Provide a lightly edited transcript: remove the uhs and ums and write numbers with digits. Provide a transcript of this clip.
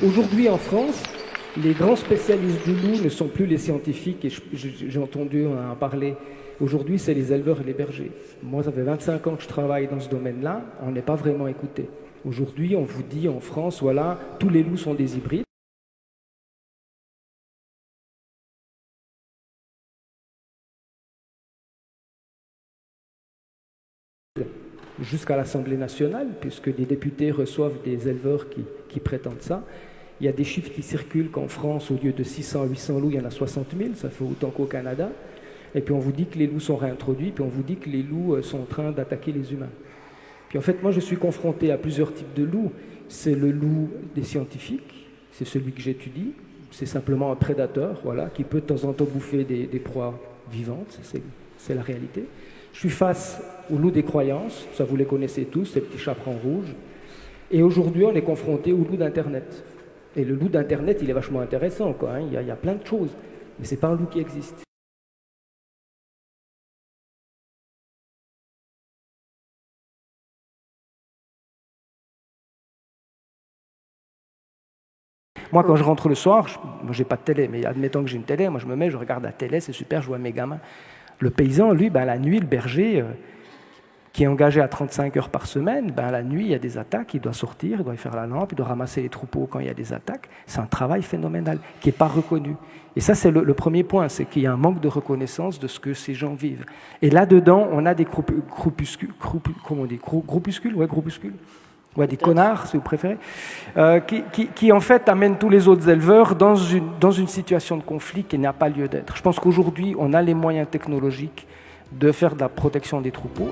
Aujourd'hui en France, les grands spécialistes du loup ne sont plus les scientifiques, et j'ai entendu en parler. Aujourd'hui, c'est les éleveurs et les bergers. Moi, ça fait 25 ans que je travaille dans ce domaine-là, on n'est pas vraiment écouté. Aujourd'hui, on vous dit en France, voilà, tous les loups sont des hybrides. Jusqu'à l'Assemblée nationale, puisque des députés reçoivent des éleveurs qui prétendent ça. Il y a des chiffres qui circulent qu'en France, au lieu de 600 à 800 loups, il y en a 60 000, ça fait autant qu'au Canada. Et puis on vous dit que les loups sont réintroduits, puis on vous dit que les loups sont en train d'attaquer les humains. Puis en fait, moi je suis confronté à plusieurs types de loups. C'est le loup des scientifiques, c'est celui que j'étudie. C'est simplement un prédateur, voilà, qui peut de temps en temps bouffer des proies vivantes, c'est la réalité. Je suis face au loup des croyances, ça vous les connaissez tous, ces petits chaperons rouges. Et aujourd'hui, on est confronté au loup d'Internet. Et le loup d'Internet, il est vachement intéressant, quoi, hein. Il y a plein de choses, mais ce n'est pas un loup qui existe. Moi, quand je rentre le soir, moi, j'ai pas de télé, mais admettons que j'ai une télé, moi, je me mets, je regarde la télé, c'est super, je vois mes gamins. Le paysan, lui, ben, la nuit, le berger, qui est engagé à 35 heures par semaine, ben, la nuit, il y a des attaques, il doit sortir, il doit y faire la lampe, il doit ramasser les troupeaux quand il y a des attaques. C'est un travail phénoménal, qui n'est pas reconnu. Et ça, c'est le premier point, c'est qu'il y a un manque de reconnaissance de ce que ces gens vivent. Et là-dedans, on a des groupuscules, ouais, des connards, si vous préférez, qui en fait amènent tous les autres éleveurs dans une situation de conflit qui n'a pas lieu d'être. Je pense qu'aujourd'hui, on a les moyens technologiques de faire de la protection des troupeaux.